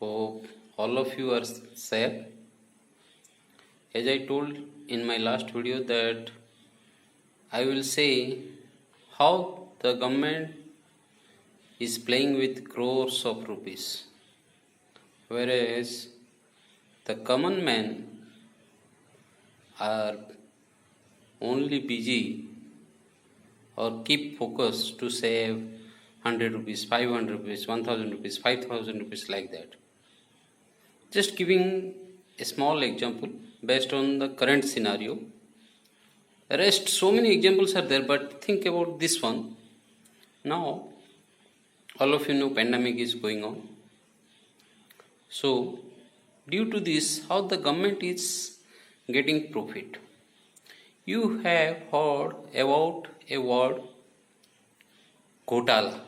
Hope all of you are safe. As I told in my last video that I will say how the government is playing with crores of rupees, whereas the common man are only busy or keep focus to save 100 rupees, 500 rupees, 1000 rupees, 5000 rupees, like that. Just giving a small example based on the current scenario. Rest, so many examples are there, but think about this one. Now, all of you know pandemic is going on. So, due to this, how the government is getting profit. You have heard about a word Ghotala.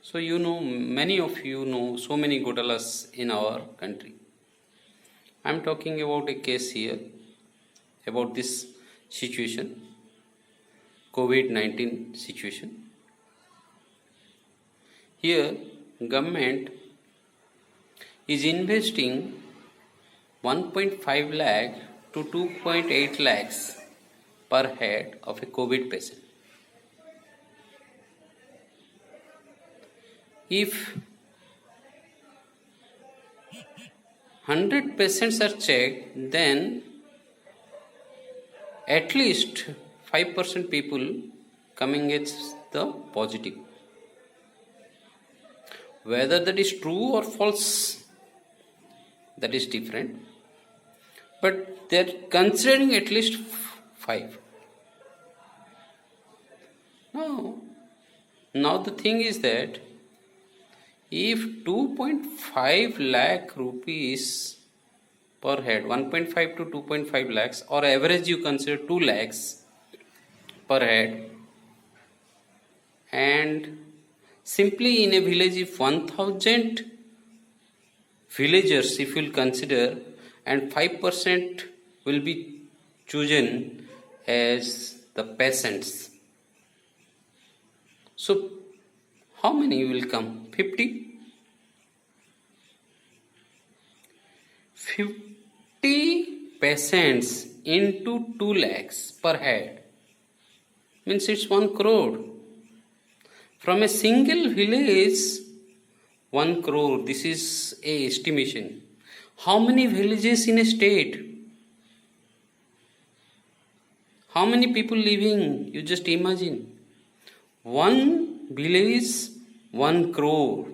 So you know, many of you know so many ghotalas in our country. I am talking about a case here, about this situation, COVID-19 situation. Here, government is investing 1.5 lakh to 2.8 lakhs per head of a COVID patient. If 100 patients are checked, then at least 5% people coming as the positive. Whether that is true or false, that is different. But they are considering at least 5. Now the thing is that if 2.5 lakh rupees per head, 1.5 to 2.5 lakhs, or average you consider 2 lakhs per head, and simply in a village if 1000 villagers if you will consider, and 5% will be chosen as the patients. So how many will come? 50? 50 patients into 2 lakhs per head means it's 1 crore. From a single village, 1 crore. This is a estimation. How many villages in a state? How many people living? You just imagine. 1 village, 1 crore.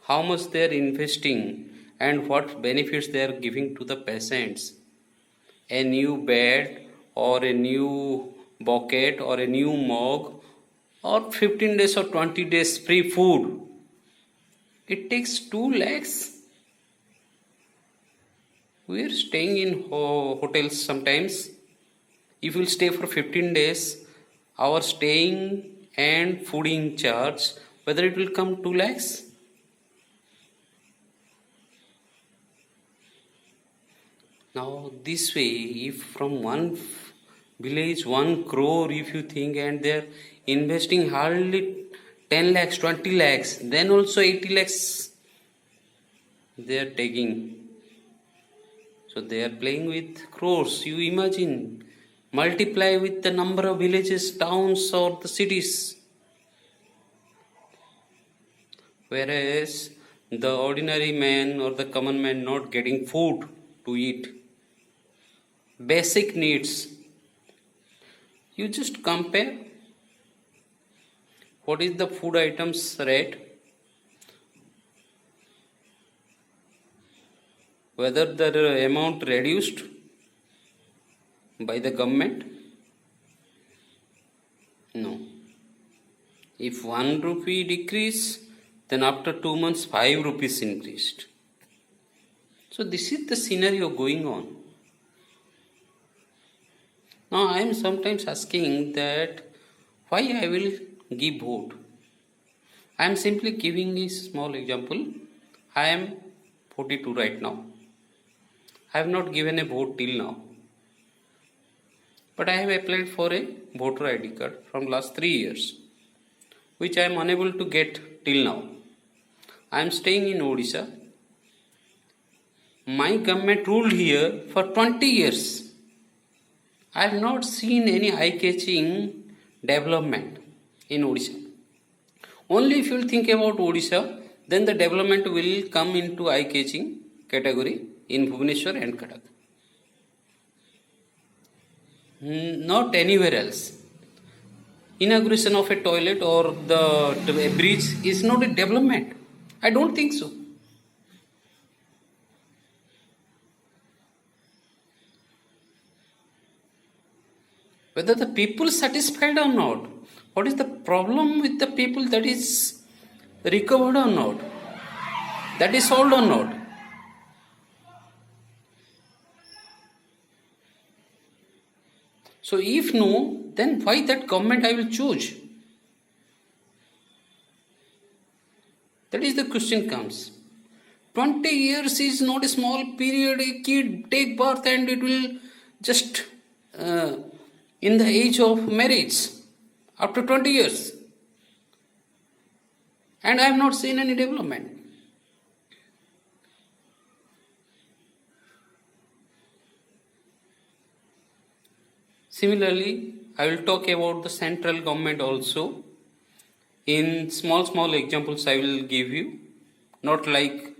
How much they are investing and what benefits they are giving to the patients. A new bed or a new bucket or a new mug or 15 days or 20 days free food. It takes 2 lakhs. We are staying in hotels sometimes. If you will stay for 15 days, our staying and fooding charge, whether it will come 2 lakhs? Now this way, if from one village 1 crore if you think, and they are investing hardly 10 lakhs, 20 lakhs, then also 80 lakhs they are taking. So they are playing with crores. You imagine, multiply with the number of villages, towns or the cities. Whereas the ordinary man or the common man not getting food to eat. Basic needs. You just compare what is the food items rate, whether the amount reduced by the government. No. If 1 rupee decrease, then after 2 months 5 rupees increased. So this is the scenario going on. Now I am sometimes asking that why I will give vote. I am simply giving a small example. I am 42 right now. I have not given a vote till now. But I have applied for a voter ID card from last 3 years, which I am unable to get till now. I am staying in Odisha. My government ruled here for 20 years. I have not seen any eye-catching development in Odisha. Only if you will think about Odisha, then the development will come into eye-catching category in Bhubaneswar and Cuttack. Not anywhere else. Inauguration of a toilet or a bridge is not a development. I don't think so. Whether the people satisfied or not, what is the problem with the people, that is recovered or not, that is solved or not. So if no, then why that government I will choose? That is the question comes. 20 years is not a small period. A kid take birth and it will just in the age of marriage after 20 years. And I have not seen any development. Similarly, I will talk about the central government also. In small examples I will give you, not like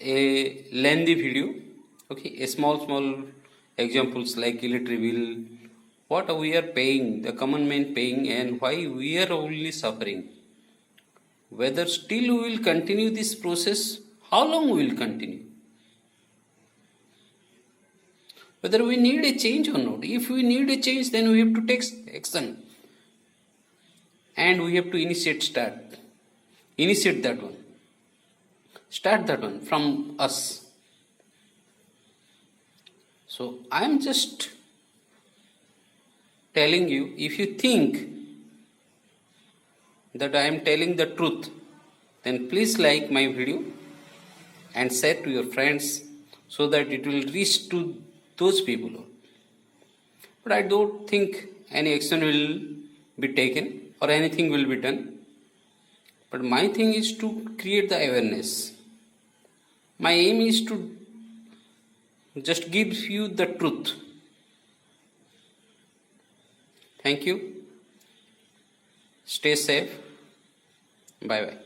a lengthy video. Okay, a small examples like electric bill, what we are paying, the common man paying, and why we are only suffering. Whether still we will continue this process, how long we will continue? Whether we need a change or not. If we need a change, then we have to take action. And we have to initiate that one. Start that one from us. So I am just telling you, if you think that I am telling the truth, then please like my video and share to your friends so that it will reach to those people. But I don't think any action will be taken or anything will be done. But my thing is to create the awareness. My aim is to just give you the truth. Thank you. Stay safe. Bye bye.